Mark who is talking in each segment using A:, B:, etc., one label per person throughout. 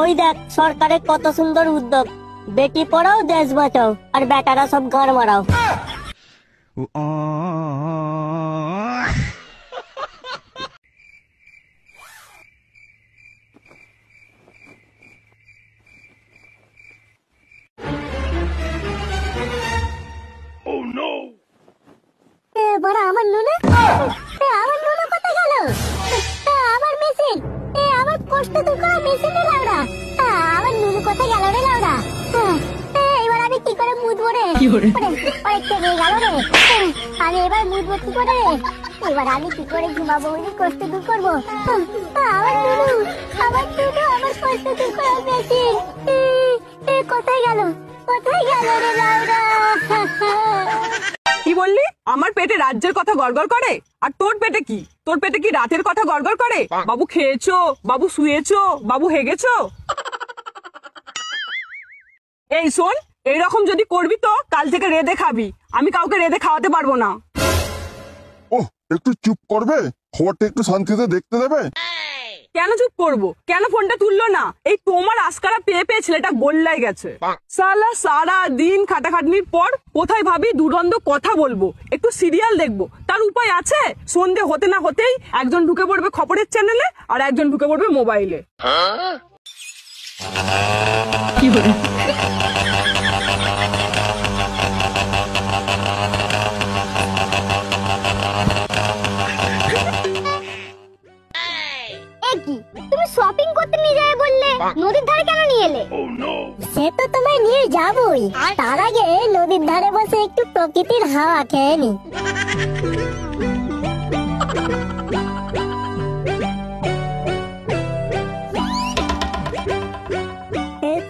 A: ওই দেখ সরকারের কত সুন্দর উদ্যোগ, বেটি পড়াও দেশ বাঁচাও আর বেটারা সব গাড় মারাও। আমার নুনা, আমার নুনা কোথায় গেল? আমার মেশিন, আমার কষ্ট দুঃখ মেশিনে লাউড়া, আমার নুনু কোথায় গেল রে লাউড়া? এবার আমি কি করে মুদবো রে? অনেকটা হয়ে গেল রে, আমি এবার মুদবো কি করে রে? এবার আমি কি করে ঘুমাবো, কষ্ট দূর করবো? আমার নুনু, আমার নুনু, আমার কষ্ট দূর করা মেশিন কোথায় গেল, কোথায় গেল রে লাউড়া?
B: কি বললি? আমার পেটে রাজ্যের কথা গড়গড় করে, আর তোর পেটে কি? তোর পেটে কি রাতের কথা গড়গড় করে? বাবু খেয়েছো, বাবু শুয়েছো, বাবু হেগেছো? এই শোন, এইরকম যদি করবি তো কাল থেকে রেঁধে খাবি। আমি কাউকে রেঁধে খাওয়াতে পারবো না।
C: ওহ, একটু চুপ করবে? খবরটা একটু শান্তিতে দেখতে দেবে?
B: কেন চুপ করবো? কেন ফোনটা তুললো না? এই তোমার আস্কারা পেয়ে পেয়ে ছেলেটা গোল্লাই গেছে। সালা সারা দিন খাটাখাটনির পর কোথায় ভাবি দুরন্ত কথা বলবো, একটু সিরিয়াল দেখবো, তার উপায় আছে? সন্ধে হতে না হতেই একজন ঢুকে পড়বে খবরের চ্যানেলে আর একজন ঢুকে পড়বে মোবাইলে। কি বলে?
A: তুমি শপিং করতে নিয়ে যাবে বললে, নদীর ধারে কেন নিয়ে এলে? সে তো তোমায় নিয়ে যাবই, তার আগে নদীর ধারে বসে একটু প্রকৃতির হাওয়া খেয়ে নি।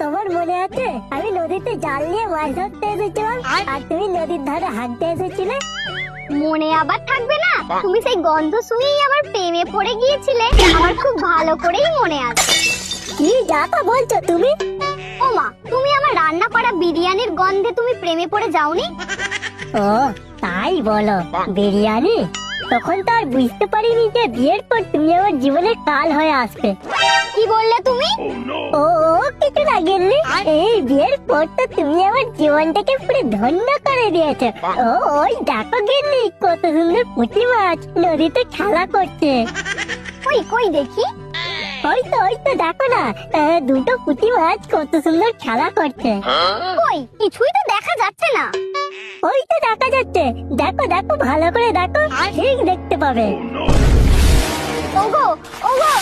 A: তোমার মনে আছে আমি নদীতে জাল নিয়ে মাছ ধরতে এসেছিলাম আর তুমি নদীর ধারে হাঁটতে এসেছিলে?
D: মনে আবার থাকবে না? তুমি সেই গন্ধ শুনেই আবার প্রেমে পড়ে গিয়েছিলে, আমার খুব ভালো করেই মনে আছে।
A: কি যাতা বলছো তুমি?
D: ও মা, তুমি আমার রান্না করা বিরিয়ানির গন্ধে তুমি প্রেমে পড়ে যাওনি?
A: ও তাই বলো, বিরিয়ানি? তখন তো আর বুঝতে পারিনি যে বিয়ের পর তুমি আমার জীবনের কাল হয়ে আসবে।
D: কি বললে তুমি?
A: ও কিছু না গেলি, এই বিয়ের পর তো তুমি আমার জীবনটাকে পুরো ধন্য করে দিয়েছো। ও ওই দেখো গেলি কত সুন্দর পুঁটি মাছ নদীতে খেলা করছে।
D: কই কই দেখি।
A: ওই তো দেখো না, দুটো পুঁটি মাছ কত সুন্দর খেলা করছে।
D: কই, কিছুই তো দেখা যাচ্ছে না।
A: ওই তো দেখা যাচ্ছে, দেখো দেখো ভালো করে দেখো, ঠিক দেখতে পাবে।
D: ওগো ওগো,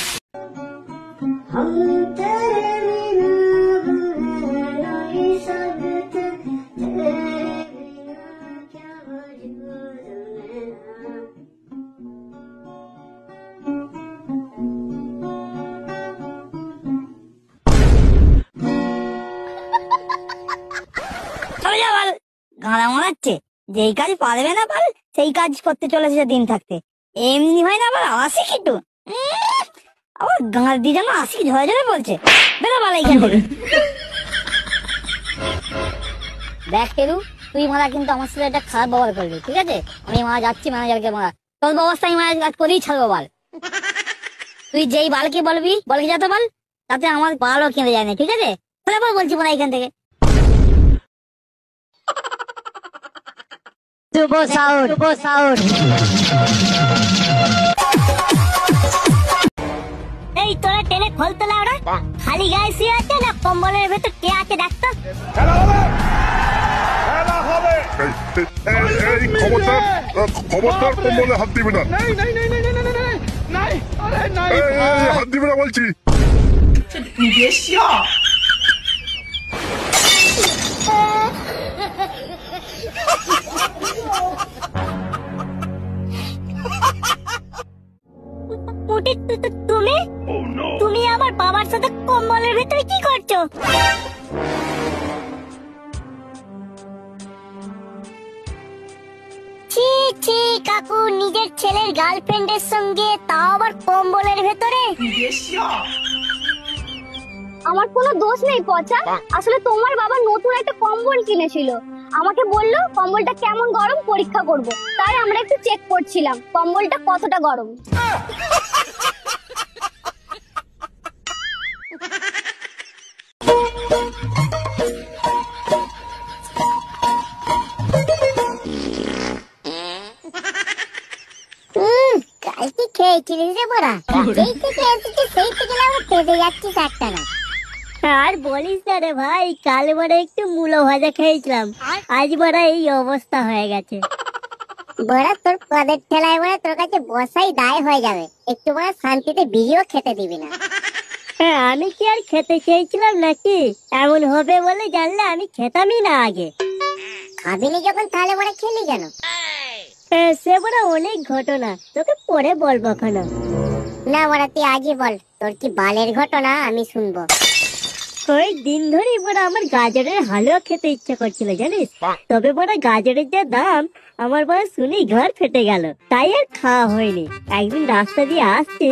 A: গাঁড়া মারাচ্ছে, যেই কাজ পারবে না পার সেই কাজ করতে চলেছে দিন থাকতে। এমনি হয় না আবার আশি একটু, আবার গাঁড় দিয়ে যেন আশি ঝরে ঝরে বলছে। বেরো বলা এখানে। দেখ কেরু, তুই মারা কিন্তু আমার সাথে একটা খারাপ ব্যবহার করবি, ঠিক আছে? আমি মারা যাচ্ছি ম্যানেজারকে মারা, তোর ব্যবস্থা আমি মারা কাজ করেই ছাড়বো বাল। তুই যেই বালকে বলবি, বলকে যেতে বল, তাতে আমার বালও কিনে যায় না, ঠিক আছে? তারপর বলছি মারা এখান থেকে। এই তোরা টেনে খোলতে লাউড়া, খালি গায়ে শুয়ে আছে না কম্বলের ভেতর কে আছে ডাক্ত?
C: খবরদার কম্বলে হাত দিবে না, হাত দিবে না বলছি।
A: তুমি তুমি আমার বাবার সাথে কম্বলের ভেতরে কি করছো? ছি ছি কাকু, নিজের ছেলের গার্লফ্রেন্ডের সঙ্গে, তাও আবার কম্বলের ভেতরে।
D: আমার কোনো দোষ নেই পচা, আসলে তোমার বাবা নতুন একটা কম্বল কিনেছিল, আমাকে বললো কম্বলটা কেমন গরম পরীক্ষা করব, তাই আমরা একটু চেক করছিলাম কম্বলটা কতটা গরম।
A: বড়া, যেই থেকে এসেছি সেই থেকে আমরা পেটে যাচ্ছিস একটা না।
E: আর বলিস না রে ভাই, কাল বড় একটু মূলো ভাজা খেয়েছিলাম, আজ বড় এই অবস্থা হয়ে গেছে।
A: বড়া তোর পদের ঠেলায় বড়া তোর কাছে বসাই দায় হয়ে যাবে, একটু বড়া শান্তিতে বিড়িও খেতে দিবি না।
E: আমি কি আর খেতে চেয়েছিলাম নাকি? এমন হবে বলে জানলে আমি খেতামই না আগে।
A: খাবিনি যখন তাহলে বড়া খেলি কেন?
E: সে বড় অনেক ঘটনা, তোকে পরে বলবো কেন।
A: না বড়া তুই আজই বল, তোর কি বালের ঘটনা আমি শুনবো।
E: কয়েকদিন ধরে বড় আমার গাজরের হালুয়া খেতে ইচ্ছে করছিল জানিস, তবে বড় গাজরের যা দাম আমার বড় শুনেই ঘর ফেটে গেল, তাই আর খাওয়া হয়নি। একদিন রাস্তা দিয়ে আসছি,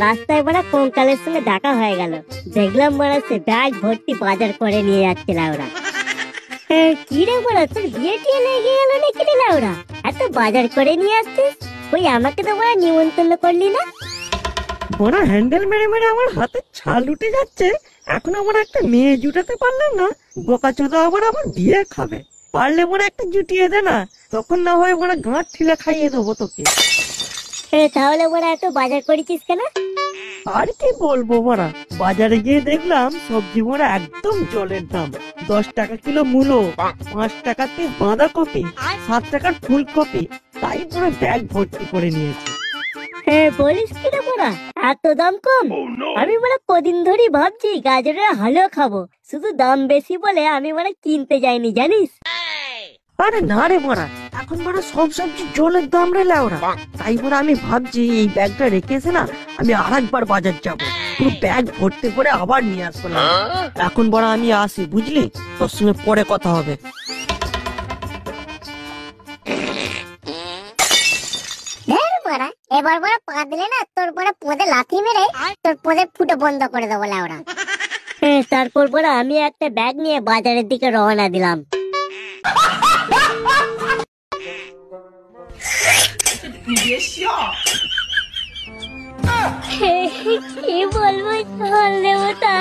E: রাস্তায় বড় কঙ্কালের সঙ্গে দেখা হয়ে গেল, দেখলাম বড় সে ব্যাগ ভর্তি বাজার করে নিয়ে যাচ্ছিল ওরা। কি রে বড়, তোর বিয়ে টিয়ে লেগে গেল নাকি রে ওরা, এত বাজার করে নিয়ে আসছিস? ওই আমাকে তো বড় নিমন্ত্রণ করলি না।
F: ওরা হ্যান্ডেল মেরে মেরে আমার হাতে ছাল উঠে যাচ্ছে, এখন আমার একটা মেয়ে জুটাতে পারলাম না, বোকাচোদা আবার আমার বিয়ে খাবে। পারলে মোরা একটা জুটিয়ে দে না, তখন না হয় মোরা গাঁট ঠিলে খাইয়ে দেবো তোকে।
E: তাহলে বড় এত বাজার করেছিস কেন?
F: আর কি বলবো মোরা, বাজারে গিয়ে দেখলাম সবজি মোরা একদম জলের দাম। 10 টাকা কিলো মূলো, 5 টাকাতে বাঁধাকপি, 7 টাকার ফুলকপি, তাই মোরা ব্যাগ ভর্তি করে নিয়েছি।
E: বলিস কি রে বড়া, এত দাম কম? আমি বড় কদিন ধরেই ভাবছি গাজরের হালুয়া খাবো, শুধু দাম বেশি বলে আমি বড় কিনতে যাইনি জানিস।
F: আরে না রে মোরা, এখন বড় সব সবজি জলের দাম রে লাউরা, তাই বড় আমি ভাবছি এই ব্যাগটা রেখে এসে না আমি আরেকবার বাজার যাবো, পুরো ব্যাগ ভর্তি করে আবার নিয়ে আসবো। এখন বড় আমি আসি, বুঝলি, তোর সঙ্গে পরে কথা হবে।
A: বড়া এবার বড়া পা দিলে না তোর বড়া পদে লাথি মেরে তোর পদে ফুটো বন্ধ করে দেবো লাউড়া।
E: তারপর বড় আমি একটা ব্যাগ নিয়ে বাজারের দিকে রওনা দিলাম। কি বলবো জল দেবতা,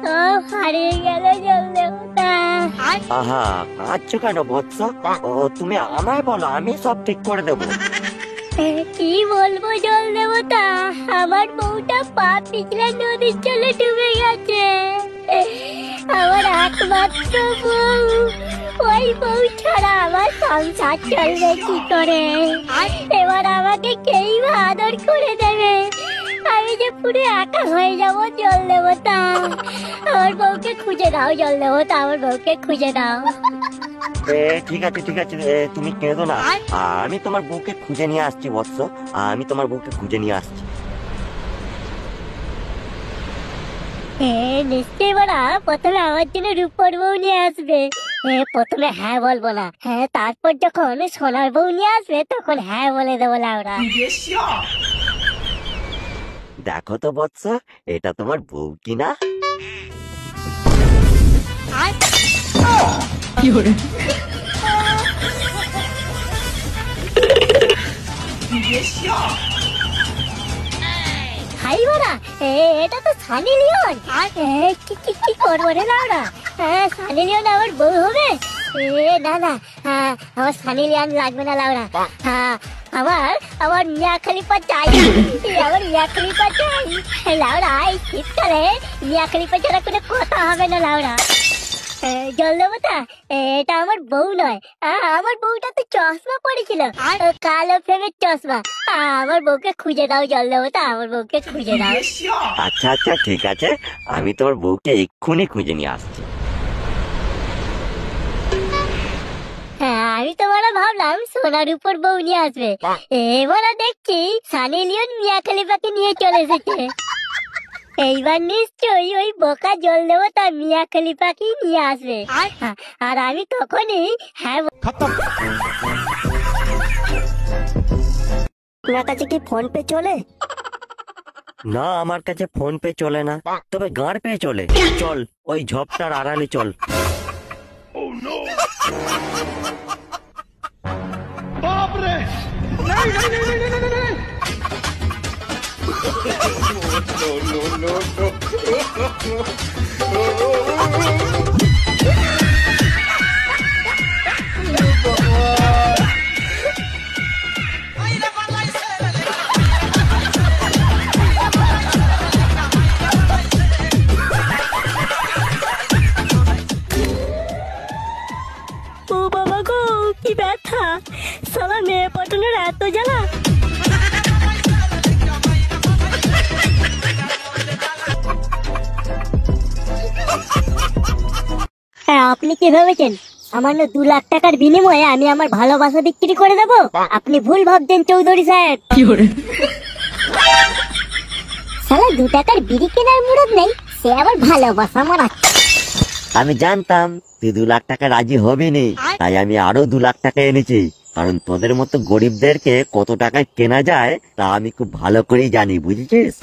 E: সব হারিয়ে গেল জল দেবতা।
F: আহা, কাঁদছো কেন বৎস? ও তুমি আমায় বলো, আমি সব ঠিক করে দেবো।
E: কি বলবো জল দেবতা, আমার বউটা পা পিছলে নদীর জলে ডুবে গেছে। আমার একমাত্র বউ, ওই বউ ছাড়া আমার সংসার চলবে কি করে? এবার আমাকে কেই বা আদর করে দেবে? আমি যে পুরো একা হয়ে যাবো জল দেবতা। আমার বউকে খুঁজে দাও জল দেবতা, আমার বউকে খুঁজে দাও।
F: ঠিক আছে ঠিক আছে, তুমি কেঁদো না, আমি তোমার বউকে খুঁজে নিয়ে আসছি বৎস, আমি তোমার বউকে খুঁজে নিয়ে আসছি।
E: নিশ্চয়ই বড়া প্রথমে আমার জন্য রূপর বউ নিয়ে আসবে। প্রথমে হ্যাঁ বলবো না, হ্যাঁ তারপর যখন সোনার বউ নিয়ে আসবে তখন হ্যাঁ বলে দেবো লাউরা।
F: দেখো তো বৎস, এটা তোমার বউ কিনা?
E: হাই বড়া, এটা তো সানি লিওন। কি করবো রে লাউরা? সানি লিওন আমার বউ হবে? না না, আমার সানি লিওন লাগবে না লাউরা। আমার মিয়া খলিফা চাই, আমার মিয়া খলিফা চাই লাউরা। এই শীতকালে মিয়া খলিফা ছাড়া কোনো কথা হবে না লাউরা। জল দেবতা, এটা আমার বউ নয়, আমার বউটা তো চশমা পড়েছিল, কালো ফ্রেমের চশমা। আমার বউকে খুঁজে দাও জল দেবতা, আমার বউকে খুঁজে দাও।
F: আচ্ছা আচ্ছা ঠিক আছে, আমি তোমার বউকে এক্ষুনি খুঁজে নিয়ে আসছি।
E: আমি তো বড় ভাবলাম সোনার উপর বউ নিয়ে আসবে, এবার দেখছি সানি লিওন মিয়া খলিফাকে নিয়ে চলে এসেছে। এইবার নিশ্চয়ই ওই বোকা জল দেবতা মিয়া খলিফাকে নিয়ে আসবে, আর আমি তখনই হ্যাঁ। আপনার কাছে কি ফোন পে চলে?
F: না, আমার কাছে ফোন পে চলে না, তবে গাঁড় পে চলে। চল ওই ঝোপটার আড়ালে চল।
E: আপনি কি ভেবেছেন সামান্য 2 লাখ টাকার বিনিময়ে আমি আমার ভালোবাসা বিক্রি করে দেবো? আপনি ভুল ভাবছেন চৌধুরী সাহেব।
A: শালা 2 টাকার বিড়ি কেনার মুরত নেই, সে আবার ভালোবাসা মারা।
G: আমি জানতাম তুই 2 লাখ টাকা রাজি হবি নি, তাই আমি আরো 2 লাখ টাকা এনেছি। কারণ তোদের মতো গরিবদেরকে কত টাকায় কেনা যায় তা আমি খুব ভালো করেই জানি, বুঝেছিস?